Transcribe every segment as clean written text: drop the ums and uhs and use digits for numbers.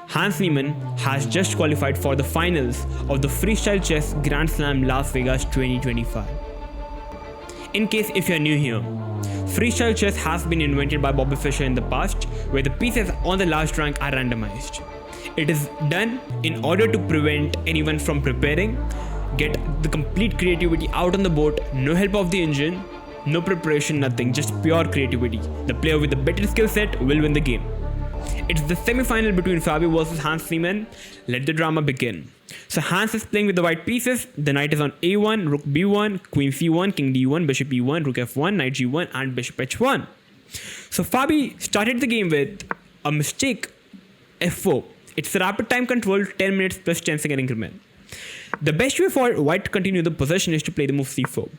Hans Niemann has just qualified for the finals of the Freestyle Chess Grand Slam Las Vegas 2025. In case if you're new here, freestyle chess has been invented by Bobby Fischer in the past, where the pieces on the last rank are randomized. It is done in order to prevent anyone from preparing, get the complete creativity out on the board, no help of the engine, no preparation, nothing, just pure creativity. The player with the better skill set will win the game. It's the semi-final between Fabio versus Hans Niemann. Let the drama begin. So Hans is playing with the white pieces. The knight is on a1, rook b1, queen c1, king d1, bishop e1, rook f1, knight g1, and bishop h1. So Fabio started the game with a mistake, f4. It's a rapid time control, 10 minutes plus 10-second increment. The best way for white to continue the possession is to play the move c4.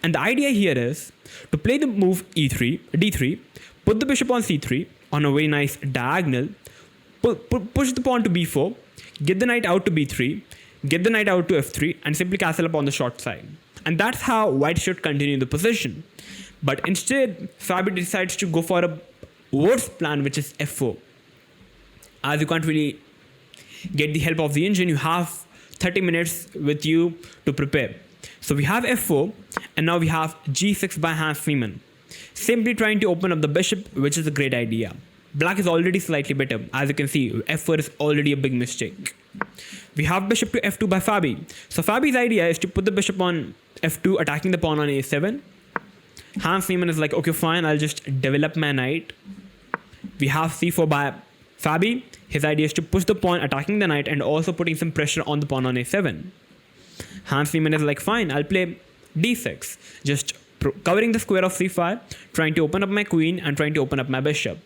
And the idea here is to play the move e3, d3, put the bishop on c3 on a very nice diagonal, push the pawn to b4, get the knight out to b3, get the knight out to f3, and simply castle up on the short side. And that's how white should continue the position. But instead, Fabio decides to go for a worse plan, which is f4. As you can't really get the help of the engine, you have 30 minutes with you to prepare. So we have f4, and now we have g6 by Hans Niemann. Simply trying to open up the bishop, which is a great idea. Black is already slightly better. As you can see, f4 is already a big mistake. We have bishop to f2 by Fabio. So Fabio's idea is to put the bishop on f2, attacking the pawn on a7. Hans Niemann is like, okay, fine, I'll just develop my knight. We have c4 by Fabio. His idea is to push the pawn, attacking the knight, and also putting some pressure on the pawn on a7. Hans Niemann is like, fine, I'll play d6. Just covering the square of c5, trying to open up my queen and trying to open up my bishop.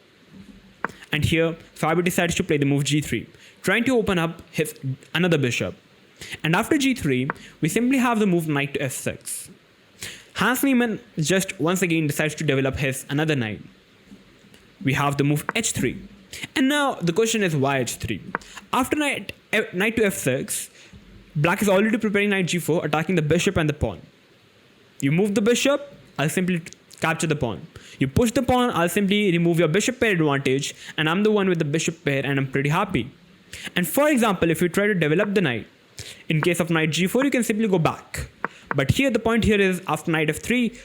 And here, Fabio decides to play the move g3, trying to open up his another bishop. And after g3, we simply have the move knight to f6. Hans Niemann just once again decides to develop his another knight. We have the move h3. And now the question is, why h3? After knight to f6, black is already preparing knight g4, attacking the bishop and the pawn. You move the bishop, I'll simply capture the pawn. You push the pawn, I'll simply remove your bishop pair advantage, and I'm the one with the bishop pair, and I'm pretty happy. And for example, if you try to develop the knight, in case of knight g4, you can simply go back. But here, the point here is, after knight f3,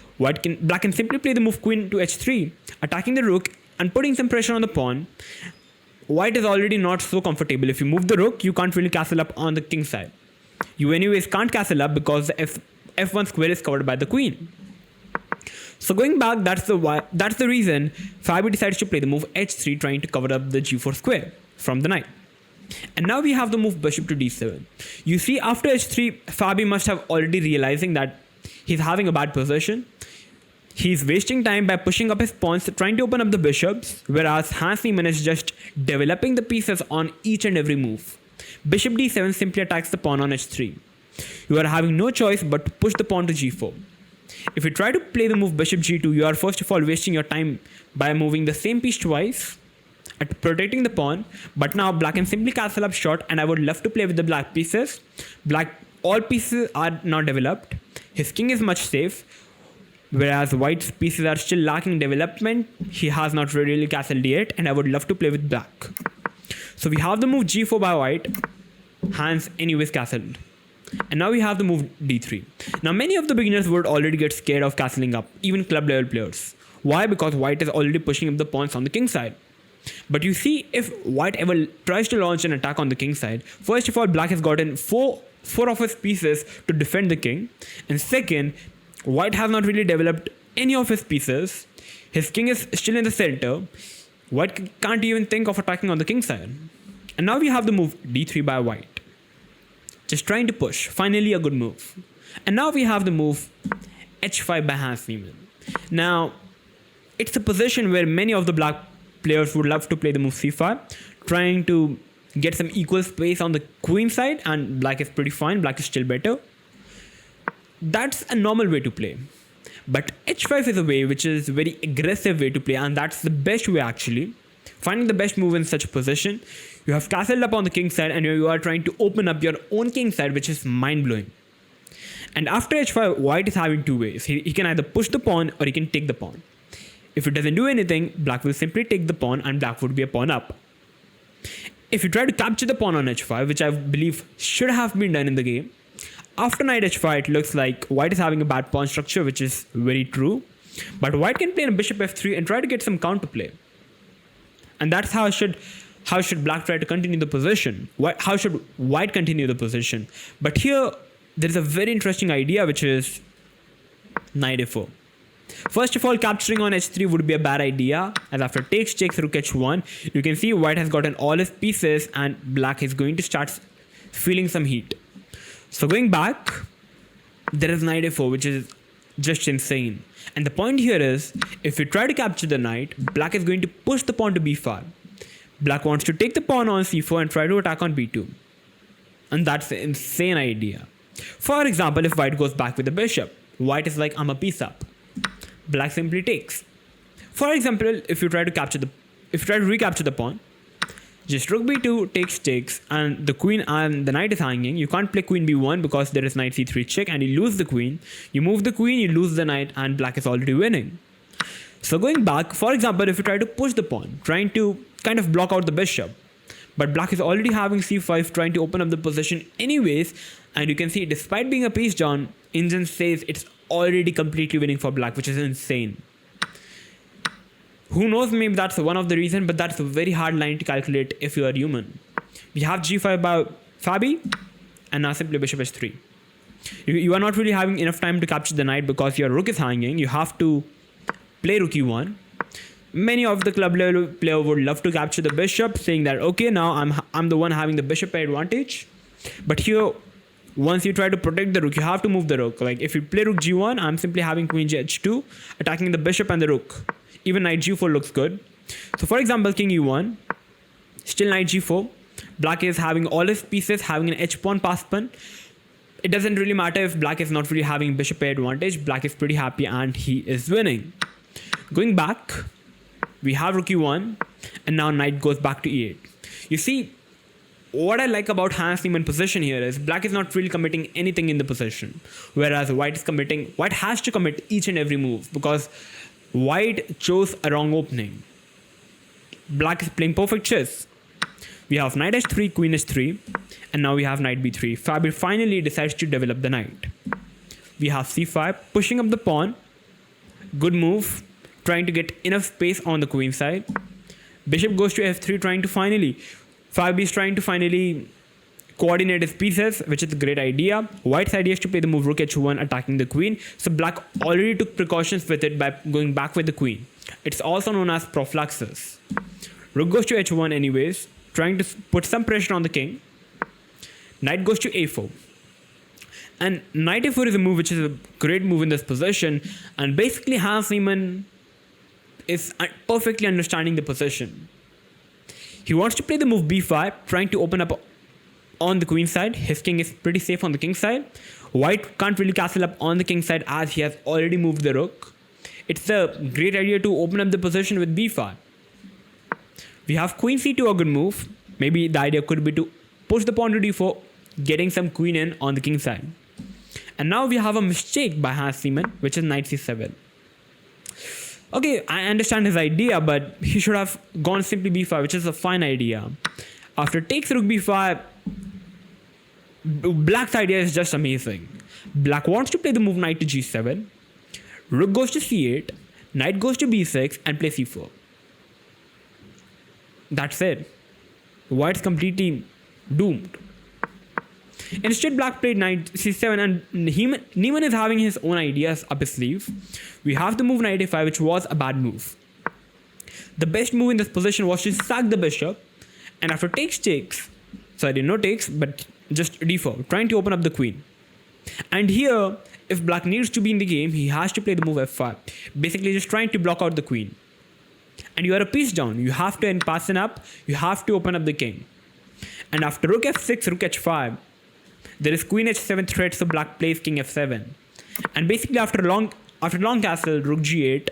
black can simply play the move queen to h3, attacking the rook and putting some pressure on the pawn. White is already not so comfortable. If you move the rook, you can't really castle up on the king side. You anyways can't castle up because the f1 square is covered by the queen. So going back, that's the reason Fabio decides to play the move h3, trying to cover up the g4 square from the knight. And now we have the move bishop to d7. You see, after h3, Fabio must have already realizing that he's having a bad position. He's wasting time by pushing up his pawns, trying to open up the bishops, whereas Hans Niemann is just developing the pieces on each and every move. Bishop d7 simply attacks the pawn on h3. You are having no choice but to push the pawn to g4. If you try to play the move bishop g2, you are first of all wasting your time by moving the same piece twice, at protecting the pawn. But now black can simply castle up short, and I would love to play with the black pieces. All pieces are now developed. His king is much safe, whereas white's pieces are still lacking development. He has not really castled yet, and I would love to play with black. So we have the move g4 by white. Hans anyways castled. And now we have the move d3. Now many of the beginners would already get scared of castling up, even club level players. Why? Because white is already pushing up the pawns on the king side. But you see, if white ever tries to launch an attack on the king side, first of all, black has gotten four of his pieces to defend the king. And second, white has not really developed any of his pieces. His king is still in the center. White can't even think of attacking on the king side. And now we have the move d3 by white. Just trying to push. Finally a good move. And now we have the move h5 by Hans Niemann. Now, it's a position where many of the black players would love to play the move c5, trying to get some equal space on the queen side, and black is pretty fine. Black is still better. That's a normal way to play. But h5 is a way which is a very aggressive way to play, and that's the best way actually. Finding the best move in such a position. You have castled up on the king side, and you are trying to open up your own king side, which is mind-blowing. And after h5, white is having two ways. He can either push the pawn or he can take the pawn. If it doesn't do anything, black will simply take the pawn and black would be a pawn up. if you try to capture the pawn on h5, which I believe should have been done in the game, after knight h5, it looks like white is having a bad pawn structure, which is very true. But white can play a bishop f3 and try to get some counterplay. And that's how should black try to continue the position. How should white continue the position? But here, there is a very interesting idea, which is knight f4. First of all, capturing on h3 would be a bad idea, as after takes rook h1, you can see white has gotten all his pieces and black is going to start feeling some heat. So going back, there is knight f4, which is just insane. And the point here is, if we try to capture the knight, black is going to push the pawn to b5. Black wants to take the pawn on c4 and try to attack on b2. And that's an insane idea. For example, if white goes back with the bishop, white is like, I'm a piece up. Black simply takes. For example, if you try to recapture the pawn, just rook b2 takes, and the queen and the knight is hanging. You can't play queen b1 because there is knight c3 check, and you lose the queen. You move the queen, you lose the knight, and black is already winning. So going back, for example, if you try to push the pawn, trying to kind of block out the bishop, but black is already having c5, trying to open up the position anyways, and you can see despite being a piece down, engine says it's already completely winning for black, which is insane. Who knows, maybe that's one of the reasons, but that's a very hard line to calculate if you are human. We have g5 by Fabi, and now simply bishop h3. You are not really having enough time to capture the knight because your rook is hanging. You have to play rook e1. Many of the club level player would love to capture the bishop, saying that, okay, now I'm the one having the bishop advantage. But here, once you try to protect the rook, you have to move the rook. Like if you play rook g1, I'm simply having queen h2, attacking the bishop and the rook. Even knight g4 looks good. So for example, king e1, still knight g4. Black is having all his pieces, having an h-pawn pass-pawn. It doesn't really matter if black is not really having bishop advantage. Black is pretty happy and he is winning. Going back, we have rook e1, and now knight goes back to e8. You see, what I like about Hans Niemann position here is black is not really committing anything in the position, whereas white has to commit each and every move because white chose a wrong opening. Black is playing perfect chess. We have knight h3, queen h3, and now we have knight b3. Fabi finally decides to develop the knight. We have c5, pushing up the pawn. Good move, trying to get enough space on the queen side. Bishop goes to f3, Fabi is trying to finally coordinate his pieces, which is a great idea. White's idea is to play the move rook h1, attacking the queen. So black already took precautions with it by going back with the queen. It's also known as prophylaxis. Rook goes to h1 anyways, trying to put some pressure on the king. Knight goes to a4. And knight a4 is a move which is a great move in this position. And basically Hans Niemann is perfectly understanding the position. He wants to play the move b5, trying to open up on the queen side. His king is pretty safe on the king side. White can't really castle up on the king side as he has already moved the rook. It's a great idea to open up the position with b5. We have queen c2, a good move. Maybe the idea could be to push the pawn to d4, getting some queen in on the king side. And now we have a mistake by Hans Niemann, which is knight c7. Okay, I understand his idea, but he should have gone simply b5, which is a fine idea. After takes rook b5, black's idea is just amazing. Black wants to play the move knight to g7. Rook goes to c8. Knight goes to b6 and play c4. That's it. White's completely doomed. Instead, black played knight c7, and Niemann is having his own ideas up his sleeve. We have the move knight a5, which was a bad move. The best move in this position was to sack the bishop, and after no takes, but just d4, trying to open up the queen. And here, if black needs to be in the game, he has to play the move f5, basically just trying to block out the queen. And you are a piece down. You have to pass it up. You have to open up the king. And after rook f6, rook h5, there is queen h7 threat, so black plays king f7. And basically after long castle, rook g8,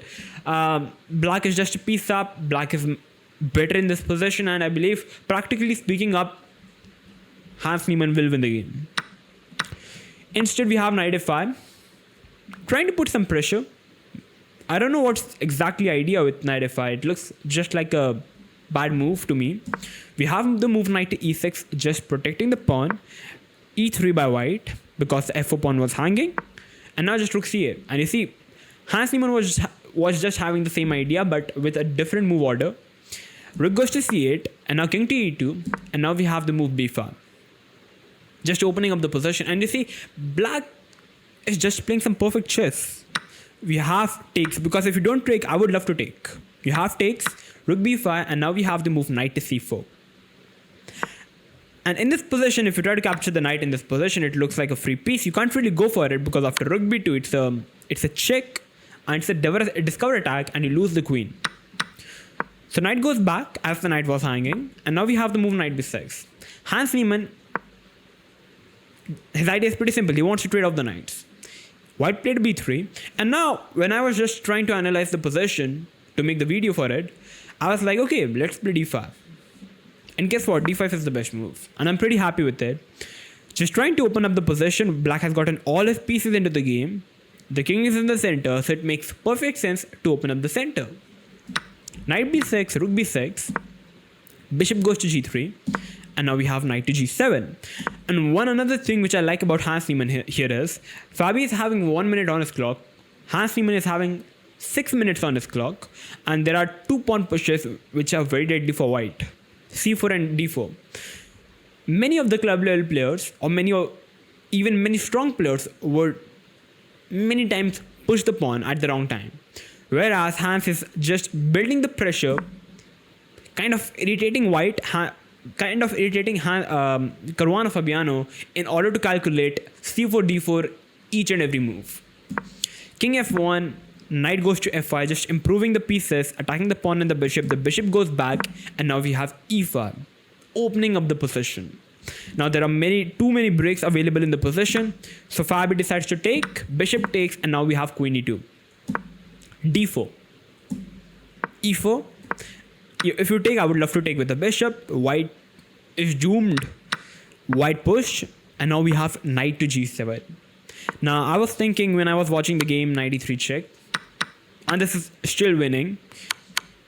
black is just a piece up. Black is better in this position, and I believe, practically speaking up, Hans Niemann will win the game. Instead, we have knight f5, trying to put some pressure. I don't know what's exactly idea with knight f5. It looks just like a bad move to me. We have the move knight to e6, just protecting the pawn. e3 by white, because the f4 pawn was hanging. And now just rook c8. And you see, Hans Niemann was just having the same idea, but with a different move order. Rook goes to c8, and now king to e2, and now we have the move b5. Just opening up the position. And you see, black is just playing some perfect chess. We have takes, because if you don't take, I would love to take. You have takes, rook b5, and now we have the move knight to c4. And in this position, if you try to capture the knight in this position, it looks like a free piece. You can't really go for it, because after rook b2, it's a check, and it's a discover attack, and you lose the queen. So knight goes back as the knight was hanging, and now we have the move knight b6. Hans Niemann, his idea is pretty simple. He wants to trade off the knights. White played b3, and now when I was just trying to analyze the position to make the video for it, I was like, okay, let's play d5. And guess what? d5 is the best move, and I'm pretty happy with it. Just trying to open up the position. Black has gotten all his pieces into the game. The king is in the center, so it makes perfect sense to open up the center. Knight b6, rook b6, bishop goes to g3, and now we have knight to g7. And another thing which I like about Hans Niemann here is, Fabi is having 1 minute on his clock, Hans Niemann is having 6 minutes on his clock, and there are 2 pawn pushes which are very deadly for white. c4 and d4. Many of the club level players, or even many strong players, would many times push the pawn at the wrong time. Whereas Hans is just building the pressure, kind of irritating white, Caruana Fabiano, in order to calculate c4, d4 each and every move. King f1, knight goes to f5, just improving the pieces, attacking the pawn and the bishop. The bishop goes back, and now we have e5, opening up the position. Now there are too many breaks available in the position, so Fabi decides to take, bishop takes, and now we have queen e2. d4, e4. If you take, I would love to take with the bishop. White is doomed. White push, and now we have knight to g7. Now I was thinking when I was watching the game, knight e3 check, and this is still winning,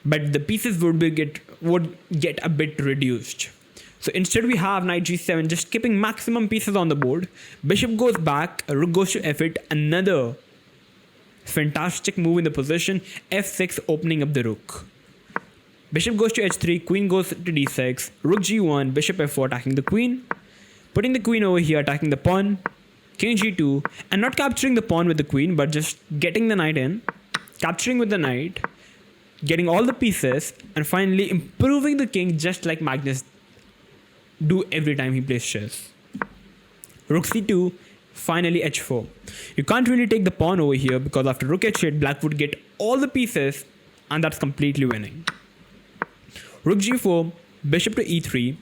but the pieces would get a bit reduced. So instead we have knight g7, just keeping maximum pieces on the board. Bishop goes back, rook goes to f8, another fantastic move in the position. f6, opening up the rook. Bishop goes to h3, queen goes to d6, rook g1, bishop f4, attacking the queen. Putting the queen over here, attacking the pawn. King g2, and not capturing the pawn with the queen, but just getting the knight in, capturing with the knight, getting all the pieces, and finally improving the king, just like Magnus do every time he plays chess. Rook c2, finally h4. You can't really take the pawn over here, because after rook h8, black would get all the pieces, and that's completely winning. Rook g4, bishop to e3,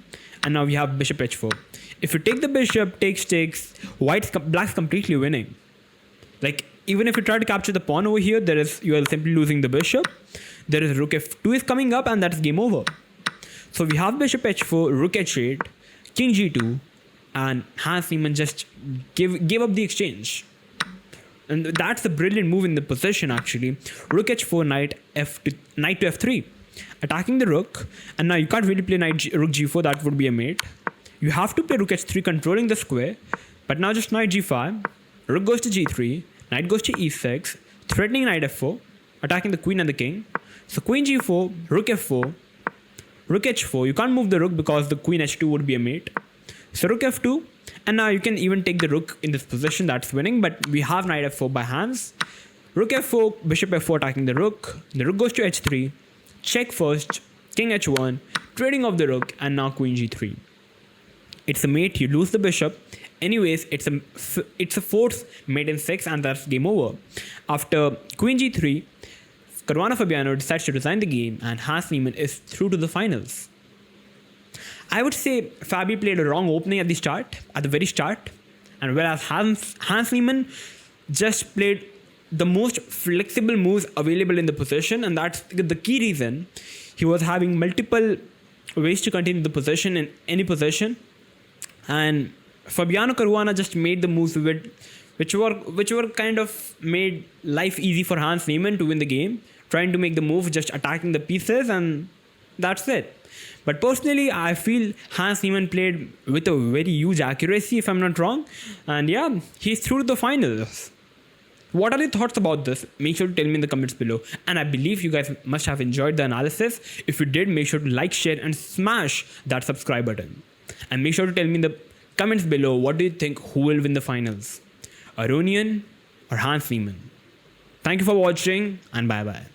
and now we have bishop h4. If you take the bishop, takes, black's completely winning. Like, even if you try to capture the pawn over here, you are simply losing the bishop. There is rook f2 is coming up, and that's game over. So we have bishop h4, rook h8, king g2, and Hans Niemann just gave up the exchange. And that's a brilliant move in the position, actually. Rook h4, knight to f3. Attacking the rook, and now you can't really play rook g4, that would be a mate. You have to play rook h3, controlling the square, but now just knight g5, rook goes to g3, knight goes to e6, threatening knight f4, attacking the queen and the king. So queen g4, rook f4, rook h4, you can't move the rook because the queen h2 would be a mate. So rook f2, and now you can even take the rook in this position, that's winning, but we have knight f4 by Hans. Rook f4, bishop f4, attacking the rook goes to h3, check first, king h1, trading off the rook, and now queen g3. It's a mate, you lose the bishop. Anyways, it's a force mate in 6, and that's game over. After queen g3, Caruana Fabiano decides to resign the game, and Hans Niemann is through to the finals. I would say Fabi played a wrong opening at the very start, and whereas Hans Niemann just played the most flexible moves available in the position, and that's the key reason. He was having multiple ways to continue the position in any position, and Fabiano Caruana just made the moves which were kind of made life easy for Hans Niemann to win the game, trying to make the move, just attacking the pieces, and That's it. But personally, I feel Hans Niemann played with a very huge accuracy, if I'm not wrong. And yeah, he's through to the finals. What are your thoughts about this? Make sure to tell me in the comments below. And I believe you guys must have enjoyed the analysis. If you did, make sure to like, share, and smash that subscribe button. And make sure to tell me in the comments below, what do you think, who will win the finals? Aronian or Hans Niemann? Thank you for watching, and bye bye.